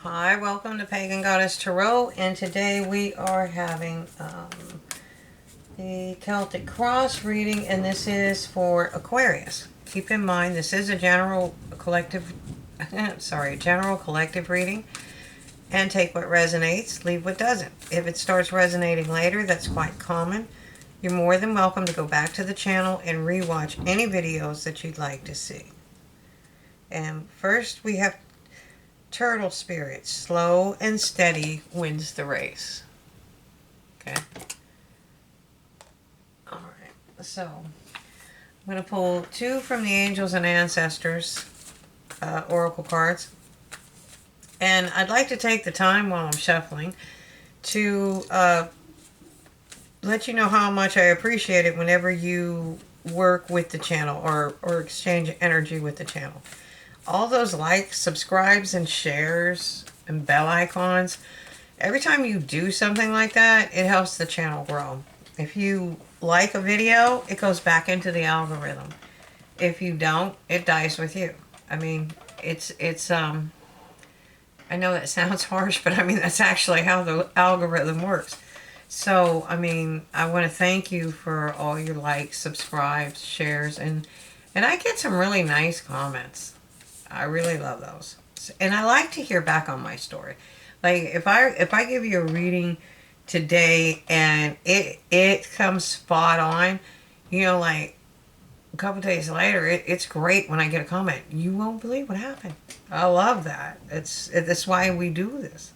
Hi, welcome to Pagan Goddess Tarot, and today we are having the Celtic Cross reading, and this is for Aquarius. Keep in mind, this is a general collective, general collective reading, and take what resonates, leave what doesn't. If it starts resonating later, that's quite common. You're more than welcome to go back to the channel and rewatch any videos that you'd like to see. And first we have Turtle Spirit. Slow and steady wins the race. Okay. Alright, so I'm going to pull two from the Angels and Ancestors Oracle cards. And I'd like to take the time while I'm shuffling to let you know how much I appreciate it whenever you work with the channel or exchange energy with the channel. All those likes, subscribes, and shares and bell icons, every time you do something like that, it helps the channel grow. If you like a video, it goes back into the algorithm. If you don't, it dies with you. I mean, it's I know that sounds harsh, but I mean, that's actually how the algorithm works. So, I mean, I want to thank you for all your likes, subscribes, shares, and I get some really nice comments. I really love those. And I like to hear back on my story. Like, if I give you a reading today and it comes spot on, you know, like a couple days later, it's great when I get a comment. You won't believe what happened. I love that. That's why we do this.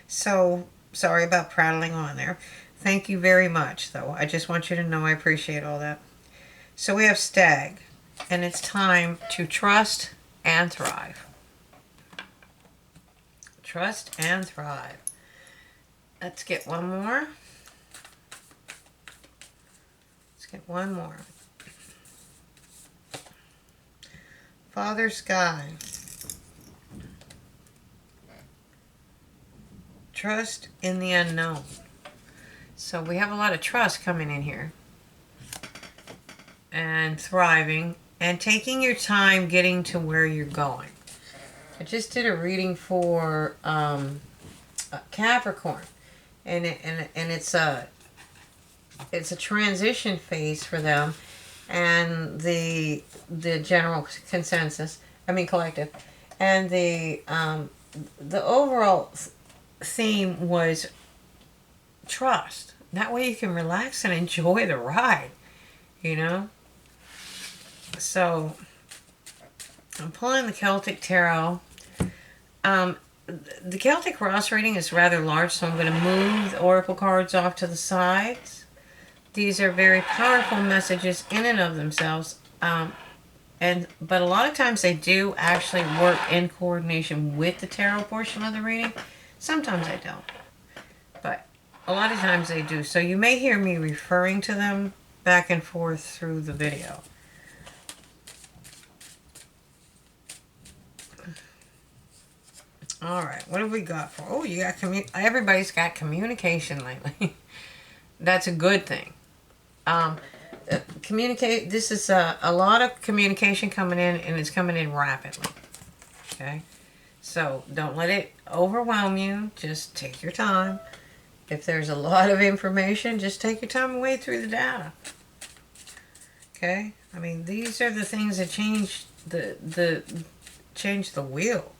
So, sorry about prattling on there. Thank you very much, though. I just want you to know I appreciate all that. So we have Stag, and it's time to trust and thrive. Trust and thrive. Let's get one more. Let's get one more. Father Sky. Trust in the unknown. So we have a lot of trust coming in here. And thriving. And taking your time getting to where you're going. I just did a reading for Capricorn. And it's a transition phase for them. And the general consensus, collective. And the overall theme was trust. That way you can relax and enjoy the ride, you know? So, I'm pulling the Celtic Tarot. The Celtic Cross reading is rather large, so I'm going to move the Oracle cards off to the sides. These are very powerful messages in and of themselves. But a lot of times they do actually work in coordination with the tarot portion of the reading. Sometimes I don't. But a lot of times they do. So you may hear me referring to them back and forth through the video. All right, what have we got for? Oh, you got everybody's got communication lately. That's a good thing. Communicate. This is a lot of communication coming in, and it's coming in rapidly. Okay, so don't let it overwhelm you. Just take your time. If there's a lot of information, just take your time and wade through the data. Okay, I mean, these are the things that change the wheel.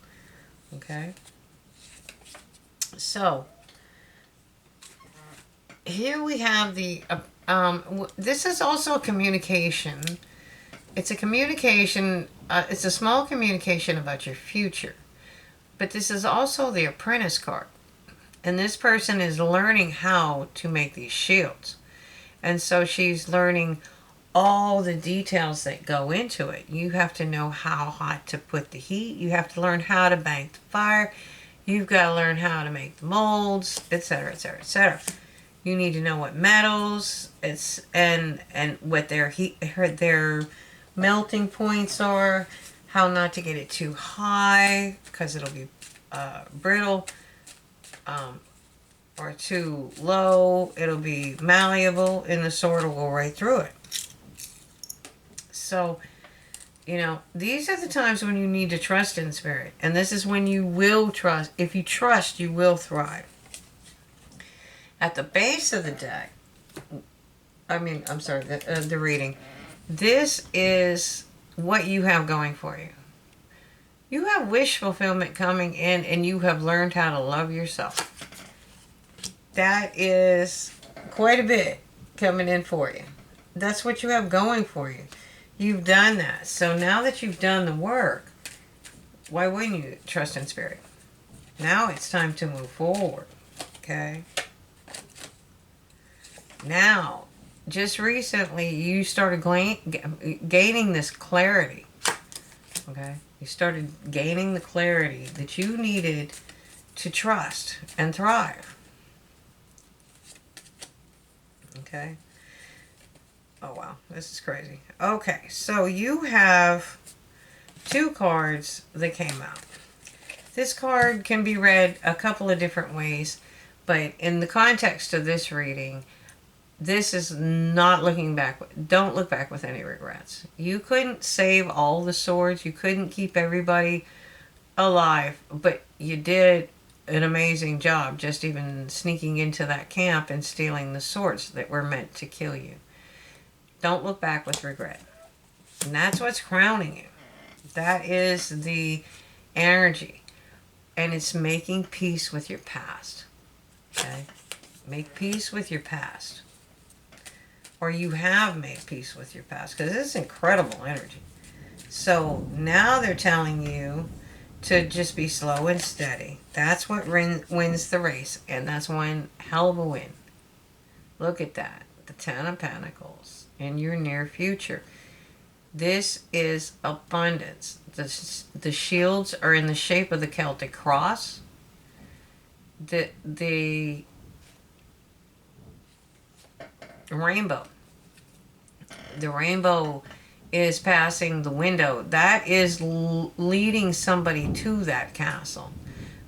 Okay, so here we have the this is also a communication. It's a communication. It's a small communication about your future, but this is also the Apprentice card, and this person is learning how to make these shields, and so she's learning all the details that go into it. You have to know how hot to put the heat. You have to learn how to bank the fire. You've got to learn how to make the molds, etc., etc., etc. You need to know what metals and what their melting points are. How not to get it too high because it'll be brittle, or too low. It'll be malleable, and the sword will go right through it. So You know, these are the times when you need to trust in spirit. And this is when you will trust. If you trust, you will thrive. At the base of the deck, I'm sorry, the reading. This is what you have going for you. You have wish fulfillment coming in, and you have learned how to love yourself. That is quite a bit coming in for you. That's what you have going for you. You've done that. So now that you've done the work, why wouldn't you trust in spirit? Now it's time to move forward. Okay? Now, just recently, you started gaining this clarity. Okay? You started gaining the clarity that you needed to trust and thrive. Okay? Oh, wow. This is crazy. Okay, so you have 2 cards that came out. This card can be read a couple of different ways, but in the context of this reading, this is not looking back. Don't look back with any regrets. You couldn't save all the swords. You couldn't keep everybody alive, but you did an amazing job just even sneaking into that camp and stealing the swords that were meant to kill you. Don't look back with regret. And that's what's crowning you. That is the energy. And it's making peace with your past. Okay? Make peace with your past. Or you have made peace with your past. Because this is incredible energy. So now they're telling you to just be slow and steady. That's what wins the race. And that's one hell of a win. Look at that. The 10 of Pentacles in your near future. This is abundance. The shields are in the shape of the Celtic cross. The rainbow. The rainbow is passing the window. That is leading somebody to that castle.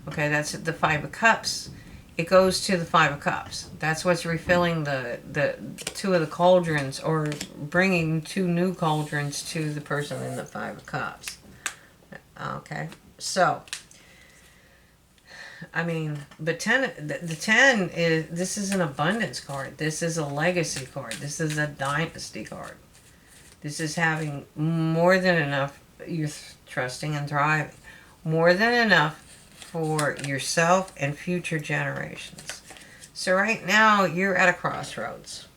Okay, that's the 5 of Cups. It goes to the 5 of Cups. That's what's refilling the 2 of the cauldrons, or bringing 2 new cauldrons to the person in the 5 of Cups. Okay, so, I mean, but the 10 is, this is an abundance card. This is a legacy card. This is a dynasty card. This is having more than enough. You're trusting and thriving. More than enough for yourself and future generations. So right now, you're at a crossroads.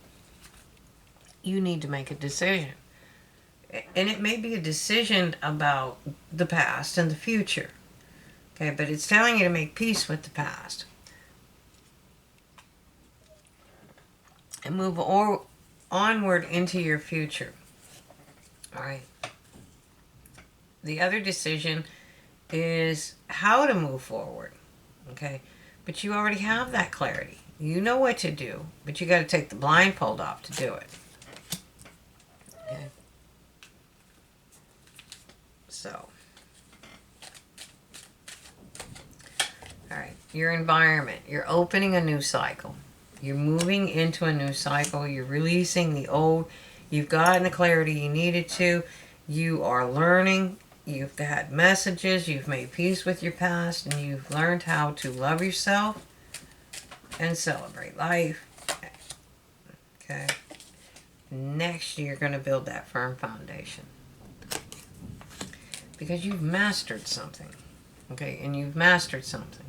You need to make a decision. And it may be a decision about the past and the future. Okay, but it's telling you to make peace with the past. And move onward into your future. All right. The other decision is how to move forward. Okay, but you already have that clarity. You know what to do, but you got to take the blindfold off to do it. Okay. So, all right, your environment. You're opening a new cycle. You're moving into a new cycle. You're releasing the old. You've gotten the clarity you needed to. You are learning. You've had messages. You've made peace with your past. And you've learned how to love yourself and celebrate life. Okay. Next, you're going to build that firm foundation. Because you've mastered something. Okay. And you've mastered something.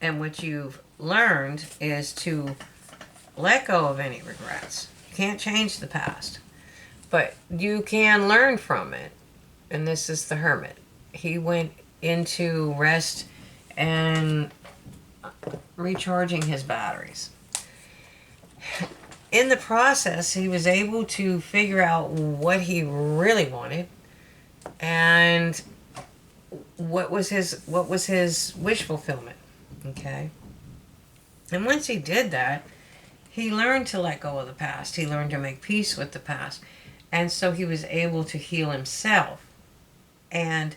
And what you've learned is to let go of any regrets. You can't change the past. But you can learn from it. And this is the Hermit. He went into rest and recharging his batteries. In the process, he was able to figure out what he really wanted and what was his wish fulfillment. Okay? And once he did that, he learned to let go of the past. He learned to make peace with the past. And so he was able to heal himself and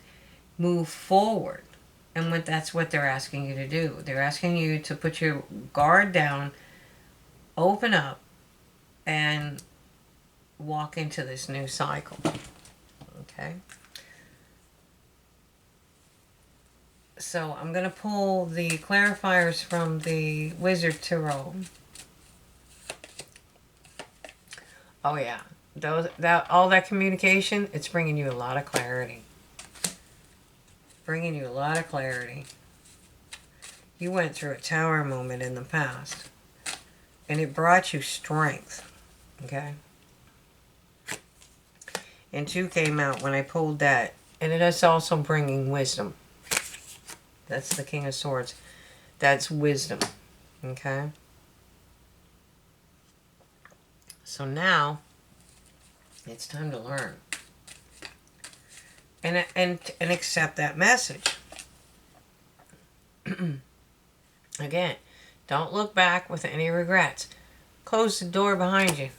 move forward. And that's what they're asking you to do. They're asking you to put your guard down, open up, and walk into this new cycle. Okay. So I'm going to pull the clarifiers from the Wizard Tarot. Oh yeah, all that communication, it's bringing you a lot of clarity. Bringing you a lot of clarity. You went through a tower moment in the past, and it brought you strength. Okay. And 2 came out when I pulled that, and it is also bringing wisdom. That's the King of Swords. That's wisdom. Okay. So now it's time to learn and accept that message. Again, don't look back with any regrets. Close the door behind you.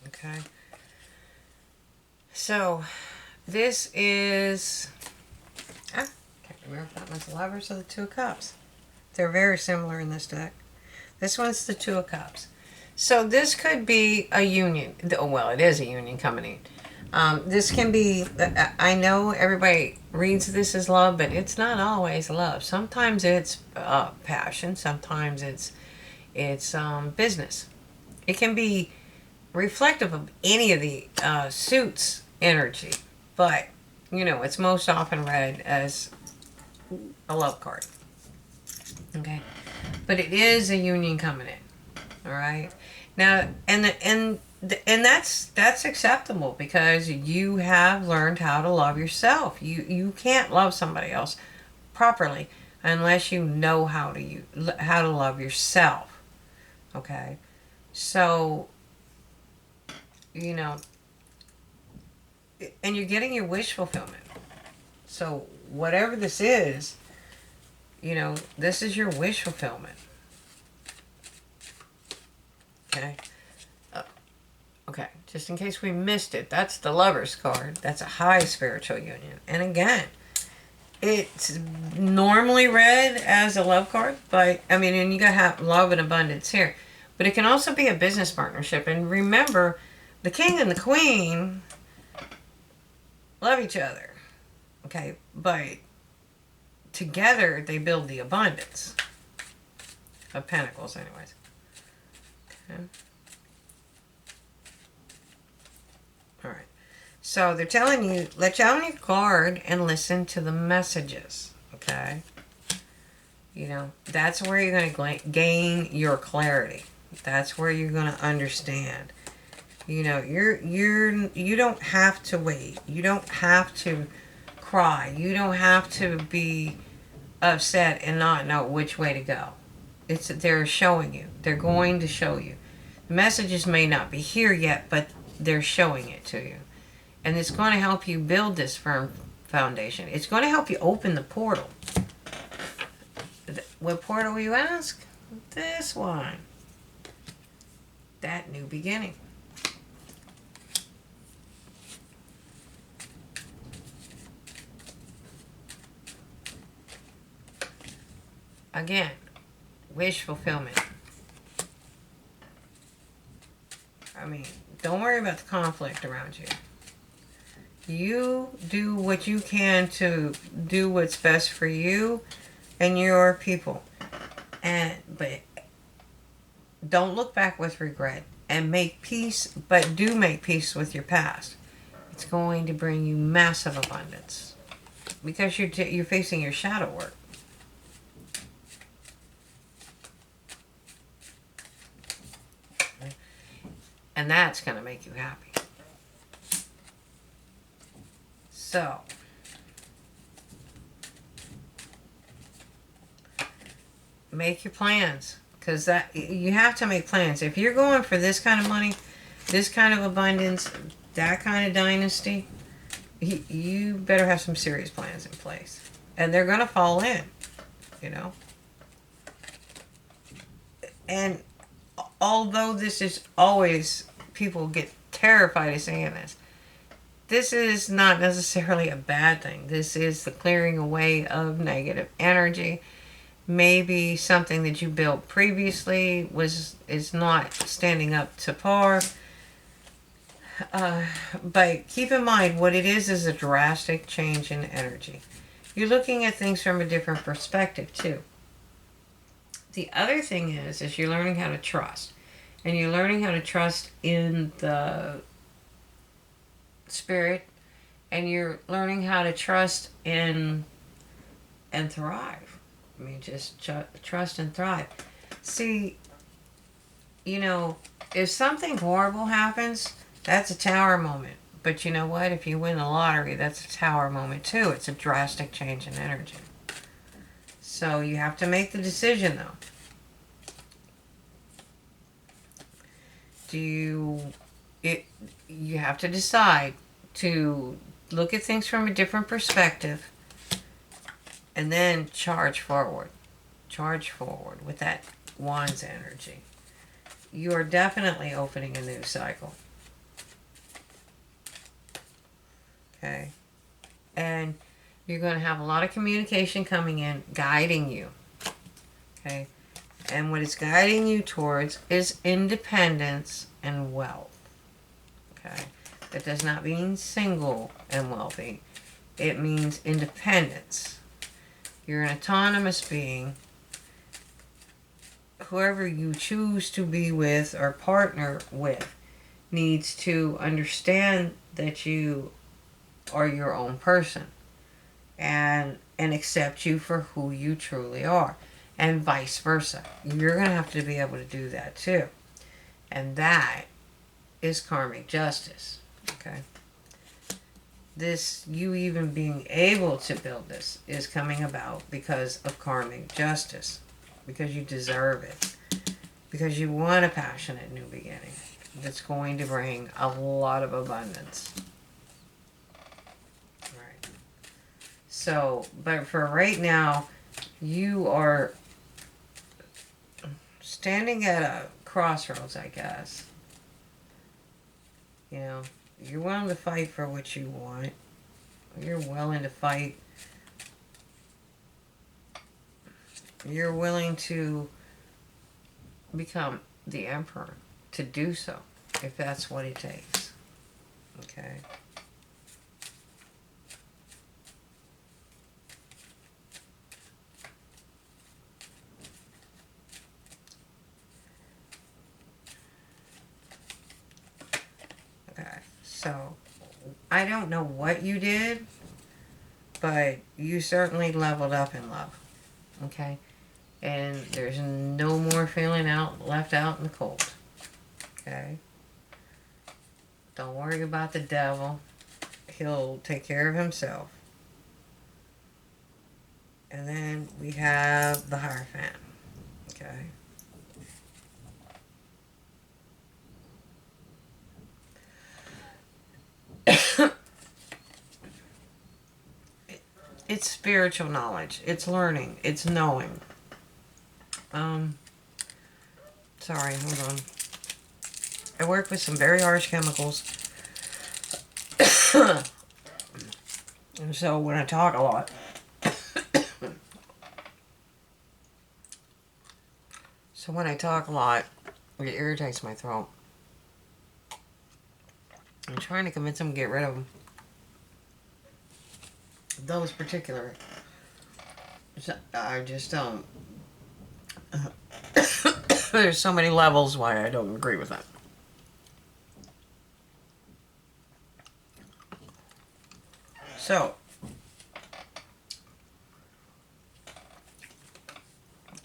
Okay. So this is, can't remember if that one's the Lovers or the 2 of Cups. They're very similar in this deck. This one's the 2 of Cups. So this could be a union. Well, it is a union coming in. This can be, I know everybody reads this as love, but it's not always love. Sometimes it's passion. Sometimes it's business. It can be reflective of any of the suits energy, but it's most often read as a love card. Okay, but it is a union coming in. All right, now and that's acceptable because you have learned how to love yourself. You can't love somebody else properly unless you know how to love yourself. Okay, so and you're getting your wish fulfillment. So whatever this is, this is your wish fulfillment. Okay. Okay, just in case we missed it, that's the Lovers card. That's a high spiritual union. And again, it's normally read as a love card, but and you gotta have love and abundance here. But it can also be a business partnership. And remember, the king and the queen love each other. Okay, but together they build the abundance of pentacles anyways. Okay. Alright. So they're telling you, let down your guard and listen to the messages. Okay. That's where you're going to gain your clarity. That's where you're going to understand. You don't have to wait. You don't have to cry. You don't have to be upset and not know which way to go. They're showing you. They're going to show you. The messages may not be here yet, but they're showing it to you. And it's going to help you build this firm foundation. It's going to help you open the portal. What portal, you ask? This one. That new beginning. Again, wish fulfillment. Don't worry about the conflict around you. You do what you can to do what's best for you and your people. But don't look back with regret and make peace, but do make peace with your past. It's going to bring you massive abundance because you're facing your shadow work. And that's going to make you happy. So, make your plans. Because you have to make plans. If you're going for this kind of money, this kind of abundance, that kind of dynasty, you better have some serious plans in place. And they're going to fall in, And although this is always, people get terrified of saying this, this is not necessarily a bad thing. This is the clearing away of negative energy. Maybe something that you built previously is not standing up to par. But keep in mind, what it is a drastic change in energy. You're looking at things from a different perspective too. The other thing is you're learning how to trust. And you're learning how to trust in the spirit. And you're learning how to trust in and thrive. I mean, just trust and thrive. See, if something horrible happens, that's a tower moment. But you know what? If you win the lottery, that's a tower moment too. It's a drastic change in energy. So you have to make the decision though. You have to decide to look at things from a different perspective and then charge forward. Charge forward with that Wands energy. You are definitely opening a new cycle. Okay? And you're going to have a lot of communication coming in, guiding you. Okay? And what it's guiding you towards is independence and wealth. Okay? That does not mean single and wealthy. It means independence. You're an autonomous being. Whoever you choose to be with or partner with needs to understand that you are your own person and accept you for who you truly are, and vice versa. You're going to have to be able to do that too. And that is karmic justice. Okay? You even being able to build this is coming about because of karmic justice. Because you deserve it. Because you want a passionate new beginning that's going to bring a lot of abundance. Right. So, but for right now, you are standing at a crossroads, I guess. You're willing to fight for what you want. You're willing to fight. You're willing to become the emperor to do so, if that's what it takes. Okay? Okay, so I don't know what you did, but you certainly leveled up in love. Okay? And there's no more feeling left out in the cold. Okay? Don't worry about the devil. He'll take care of himself. And then we have the Hierophant. Okay? It's spiritual knowledge. It's learning. It's knowing. Sorry, hold on. I work with some very harsh chemicals. And so when I talk a lot, it irritates my throat. I'm trying to convince them to get rid of them. Those particular, I just don't. There's so many levels why I don't agree with that. So,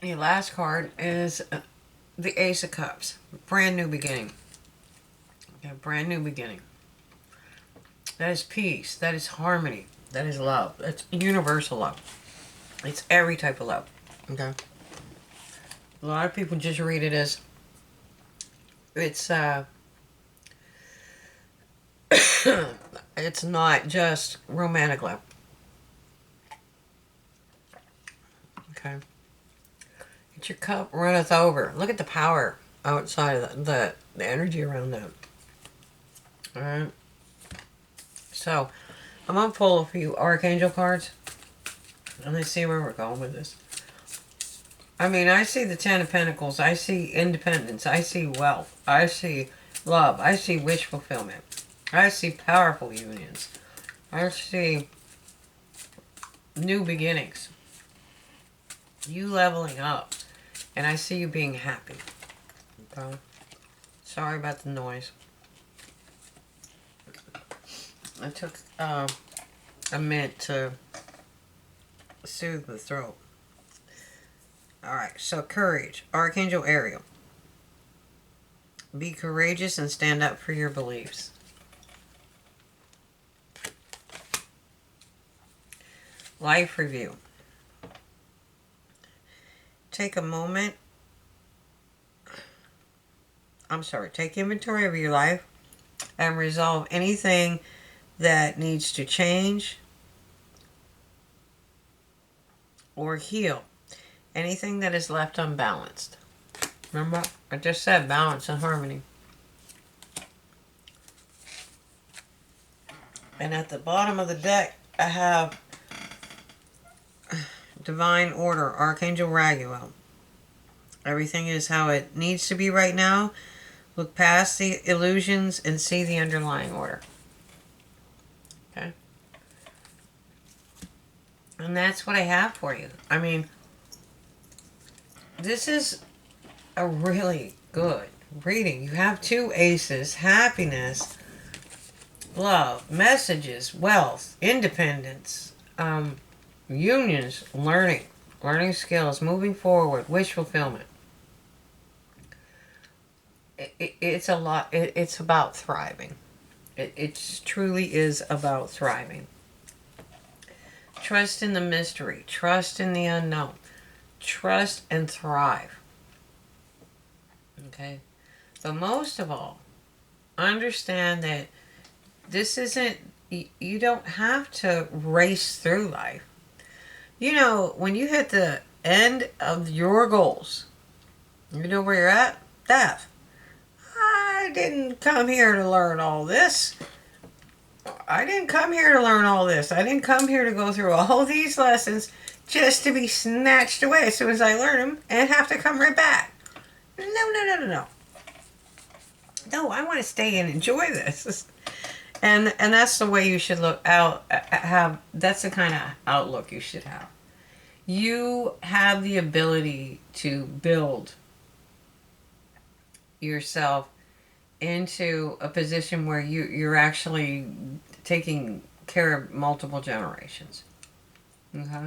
the last card is the Ace of Cups. Brand new beginning. Okay, brand new beginning. That is peace. That is harmony. That is love. That's universal love. It's every type of love. Okay? A lot of people just read it as it's it's not just romantic love. Okay? Get your cup runneth over. Look at the power outside of the energy around that. Alright? So, I'm going to pull a few Archangel cards. And let's see where we're going with this. I mean, I see the Ten of Pentacles. I see independence. I see wealth. I see love. I see wish fulfillment. I see powerful unions. I see new beginnings. You leveling up. And I see you being happy. Okay? Sorry about the noise. I took a minute to soothe the throat. Alright, so courage. Archangel Ariel. Be courageous and stand up for your beliefs. Life review. Take a moment. Take inventory of your life and resolve anything that needs to change or heal. Anything that is left unbalanced. Remember, I just said balance and harmony. And at the bottom of the deck, I have Divine Order, Archangel Raguel. Everything is how it needs to be right now. Look past the illusions and see the underlying order. Okay? And that's what I have for you. I mean, this is a really good reading. You have 2 aces, happiness, love, messages, wealth, independence, unions, learning skills, moving forward, wish fulfillment. It's a lot. It's about thriving. It truly is about thriving. Trust in the mystery. Trust in the unknown. Trust and thrive. Okay? But most of all, understand that this isn't, you don't have to race through life. You know, when you hit the end of your goals, you know where you're at? Death. I didn't come here to learn all this. I didn't come here to learn all this. I didn't come here to go through all these lessons just to be snatched away as soon as I learn them and have to come right back. No. No, I want to stay and enjoy this. And that's the way you should look out. That's the kind of outlook you should have. You have the ability to build yourself into a position where you're actually taking care of multiple generations. Okay?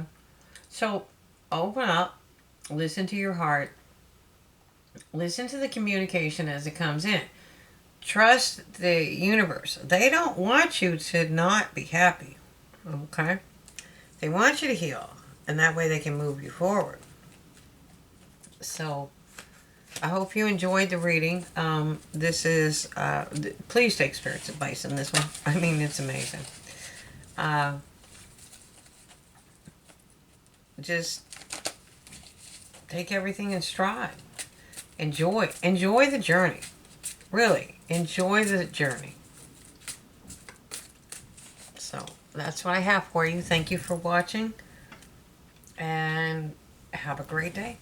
So open up, listen to your heart, listen to the communication as it comes in. Trust the universe. They don't want you to not be happy. Okay? They want you to heal. And that way they can move you forward. So I hope you enjoyed the reading. This is, please take Spirit's advice in this one. I mean, it's amazing. Just take everything in stride. Enjoy the journey. Really, enjoy the journey. So that's what I have for you. Thank you for watching. And have a great day.